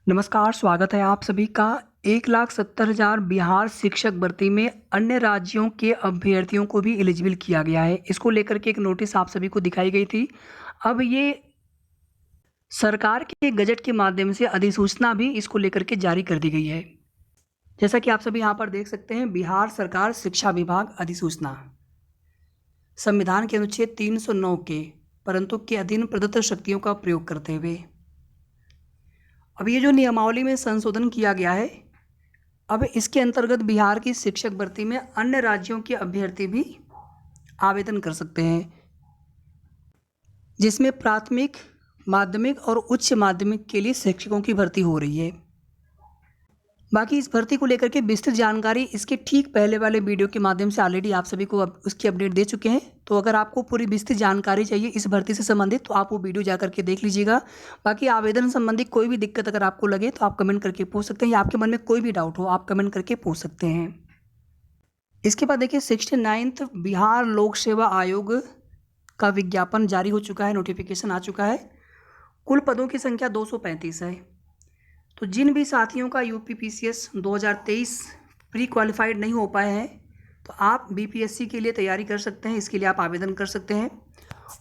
नमस्कार, स्वागत है आप सभी का। 1,70,000 बिहार शिक्षक भर्ती में अन्य राज्यों के अभ्यर्थियों को भी एलिजिबल किया गया है। इसको लेकर के एक नोटिस आप सभी को दिखाई गई थी। अब ये सरकार के गजट के माध्यम से अधिसूचना भी इसको लेकर के जारी कर दी गई है। जैसा कि आप सभी यहाँ पर देख सकते हैं, बिहार सरकार शिक्षा विभाग अधिसूचना। संविधान के अनुच्छेद 309 के परंतु के अधीन प्रदत्त शक्तियों का प्रयोग करते हुए अब ये जो नियमावली में संशोधन किया गया है, अब इसके अंतर्गत बिहार की शिक्षक भर्ती में अन्य राज्यों के अभ्यर्थी भी आवेदन कर सकते हैं, जिसमें प्राथमिक, माध्यमिक और उच्च माध्यमिक के लिए शिक्षकों की भर्ती हो रही है। बाकी इस भर्ती को लेकर के विस्तृत जानकारी इसके ठीक पहले वाले वीडियो के माध्यम से ऑलरेडी आप सभी को अब उसकी अपडेट दे चुके हैं। तो अगर आपको पूरी विस्तृत जानकारी चाहिए इस भर्ती से संबंधित तो आप वो वीडियो जा करके देख लीजिएगा। बाकी आवेदन संबंधी कोई भी दिक्कत अगर आपको लगे तो आप कमेंट करके पूछ सकते हैं, या आपके मन में कोई भी डाउट हो आप कमेंट करके पूछ सकते हैं। इसके बाद देखिए 69th बिहार लोक सेवा आयोग का विज्ञापन जारी हो चुका है, नोटिफिकेशन आ चुका है। कुल पदों की संख्या 235 है। तो जिन भी साथियों का यूपीपीसीएस 2023 प्री क्वालिफाइड नहीं हो पाए हैं तो आप बीपीएससी के लिए तैयारी कर सकते हैं, इसके लिए आप आवेदन कर सकते हैं।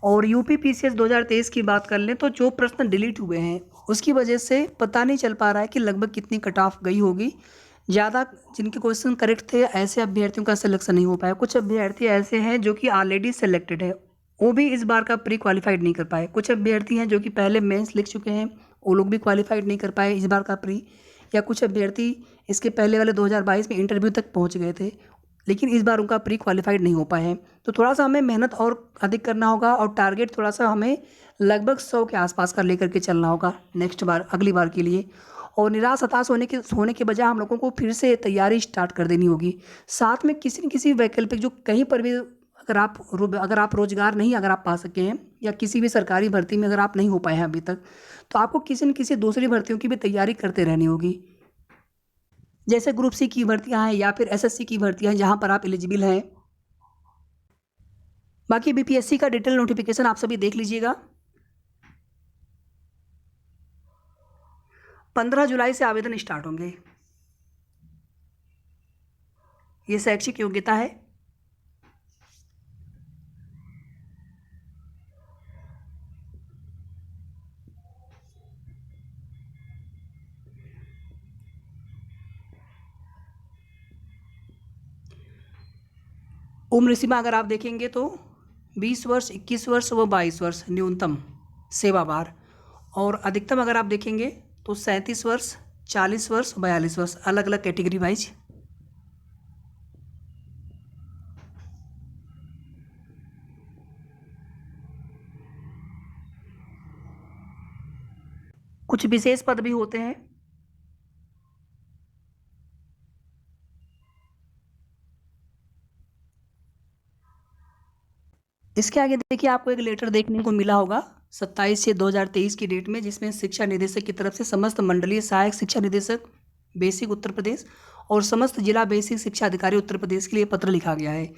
और यूपीपीसीएस 2023 की बात कर लें तो जो प्रश्न डिलीट हुए हैं उसकी वजह से पता नहीं चल पा रहा है कि लगभग कितनी कट ऑफ गई होगी। ज़्यादा जिनके क्वेश्चन करेक्ट थे ऐसे अभ्यर्थियों का सिलेक्शन नहीं हो पाया। कुछ अभ्यर्थी ऐसे हैं जो कि ऑलरेडी सेलेक्टेड है, वो भी इस बार का प्री क्वालिफाइड नहीं कर पाए। कुछ अभ्यर्थी हैं जो कि पहले मेंस लिख चुके हैं, वो लोग भी क्वालिफाइड नहीं कर पाए इस बार का प्री। या कुछ अभ्यर्थी इसके पहले वाले 2022 में इंटरव्यू तक पहुंच गए थे, लेकिन इस बार उनका प्री क्वालिफाइड नहीं हो पाए हैं। तो थोड़ा सा हमें मेहनत और अधिक करना होगा और टारगेट थोड़ा सा हमें लगभग 100 के आसपास का लेकर के चलना होगा नेक्स्ट बार, अगली बार के लिए। और निराश हताश होने के बजाय हम लोगों को फिर से तैयारी स्टार्ट कर देनी होगी। साथ में किसी न किसी वैकल्पिक जो कहीं पर भी अगर आप रोजगार नहीं अगर आप पा सके हैं या किसी भी सरकारी भर्ती में अगर आप नहीं हो पाए हैं अभी तक, तो आपको किसी न किसी दूसरी भर्तियों की भी तैयारी करते रहनी होगी। जैसे ग्रुप सी की भर्तियां हैं या फिर एसएससी की भर्तियां हैं जहां पर आप एलिजिबल हैं। बाकी बीपीएससी का डिटेल नोटिफिकेशन आप सभी देख लीजिएगा। 15 जुलाई से आवेदन स्टार्ट होंगे। ये शैक्षिक योग्यता है। उम्र सीमा अगर आप देखेंगे तो 20 वर्ष, 21 वर्ष व 22 वर्ष न्यूनतम सेवा बार, और अधिकतम अगर आप देखेंगे तो 37 वर्ष, 40 वर्ष, 42 वर्ष, अलग अलग कैटेगरी वाइज। कुछ विशेष पद भी होते हैं। इसके आगे देखिए आपको एक लेटर देखने को मिला होगा 27/6/2023 की डेट में, जिसमें शिक्षा निदेशक की तरफ से समस्त मंडलीय सहायक शिक्षा निदेशक बेसिक उत्तर प्रदेश और समस्त जिला बेसिक शिक्षा अधिकारी उत्तर प्रदेश के लिए पत्र लिखा गया है,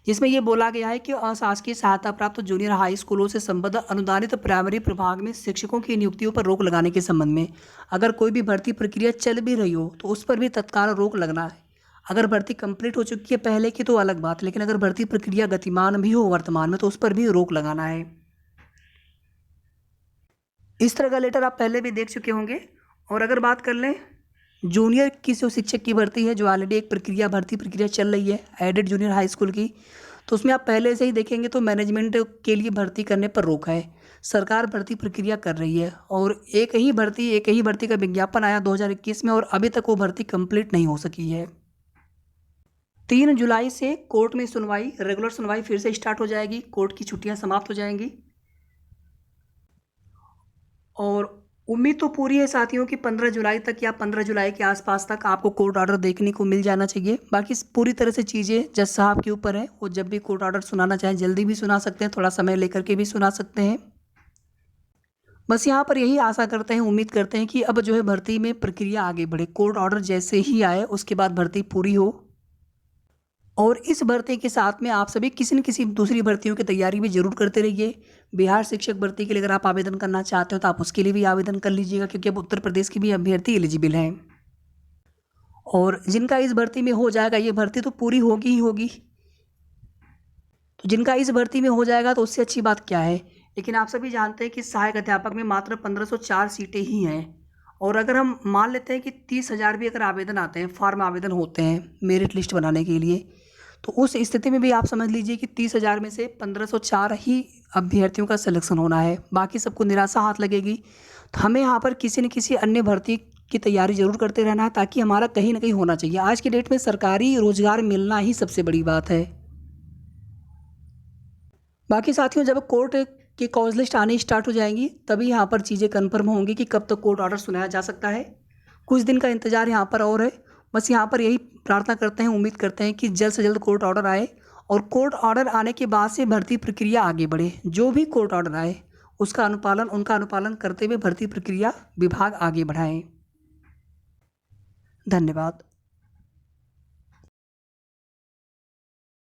जिसमें ये बोला गया है कि अशासकीय सहायता प्राप्त जूनियर हाई स्कूलों से संबद्ध अनुदानित प्राइमरी प्रभाग में शिक्षकों की नियुक्तियों पर रोक लगाने के संबंध में अगर कोई भी भर्ती प्रक्रिया चल भी रही हो तो उस पर भी तत्काल रोक लगना है। अगर भर्ती कंप्लीट हो चुकी है पहले की तो अलग बात, लेकिन अगर भर्ती प्रक्रिया गतिमान भी हो वर्तमान में तो उस पर भी रोक लगाना है। इस तरह का लेटर आप पहले भी देख चुके होंगे। और अगर बात कर लें जूनियर की जो शिक्षक की भर्ती है, जो ऑलरेडी एक भर्ती प्रक्रिया चल रही है एडेड जूनियर हाई स्कूल की, तो उसमें आप पहले से ही देखेंगे तो मैनेजमेंट के लिए भर्ती करने पर रोक है। सरकार भर्ती प्रक्रिया कर रही है और एक ही भर्ती का विज्ञापन आया 2021 में और अभी तक वो भर्ती कंप्लीट नहीं हो सकी है। 3 जुलाई से कोर्ट में सुनवाई, रेगुलर सुनवाई फिर से स्टार्ट हो जाएगी, कोर्ट की छुट्टियां समाप्त हो जाएंगी। और उम्मीद तो पूरी है साथियों की 15 जुलाई तक या 15 जुलाई के आसपास तक आपको कोर्ट ऑर्डर देखने को मिल जाना चाहिए। बाकी पूरी तरह से चीज़ें जज साहब के ऊपर है, वो जब भी कोर्ट ऑर्डर सुनाना चाहें जल्दी भी सुना सकते हैं, थोड़ा समय लेकर के भी सुना सकते हैं। बस यहाँ पर यही आशा करते हैं, उम्मीद करते हैं कि अब जो है भर्ती में प्रक्रिया आगे बढ़े, कोर्ट ऑर्डर जैसे ही आए उसके बाद भर्ती पूरी हो। और इस भर्ती के साथ में आप सभी किसी न किसी दूसरी भर्तियों की तैयारी भी जरूर करते रहिए। बिहार शिक्षक भर्ती के लिए अगर आप आवेदन करना चाहते हो तो आप उसके लिए भी आवेदन कर लीजिएगा, क्योंकि अब उत्तर प्रदेश की भी अभ्यर्थी एलिजिबल हैं। और जिनका इस भर्ती में हो जाएगा, ये भर्ती तो पूरी होगी ही होगी, तो जिनका इस भर्ती में हो जाएगा तो उससे अच्छी बात क्या है। लेकिन आप सभी जानते हैं कि सहायक अध्यापक में मात्र 1504 सीटें ही हैं। और अगर हम मान लेते हैं कि 30,000 भी अगर आवेदन आते हैं, फॉर्म आवेदन होते हैं मेरिट लिस्ट बनाने के लिए, तो उस स्थिति में भी आप समझ लीजिए कि 30,000 में से 1504 ही अभ्यर्थियों का सिलेक्शन होना है, बाकी सबको निराशा हाथ लगेगी। तो हमें यहाँ पर किसी न किसी अन्य भर्ती की तैयारी ज़रूर करते रहना है, ताकि हमारा कहीं ना कहीं होना चाहिए। आज की डेट में सरकारी रोजगार मिलना ही सबसे बड़ी बात है। बाकी साथियों, जब कोर्ट की कॉज लिस्ट आनी स्टार्ट हो जाएंगी तभी यहाँ पर चीज़ें कन्फर्म होंगी कि कब तक कोर्ट ऑर्डर सुनाया जा सकता है। कुछ दिन का इंतज़ार यहाँ पर और है। बस यहाँ पर यही प्रार्थना करते हैं, उम्मीद करते हैं कि जल्द से जल्द कोर्ट ऑर्डर आए, और कोर्ट ऑर्डर आने के बाद से भर्ती प्रक्रिया आगे बढ़े। जो भी कोर्ट ऑर्डर आए उनका अनुपालन करते हुए भर्ती प्रक्रिया विभाग आगे बढ़ाएं। धन्यवाद।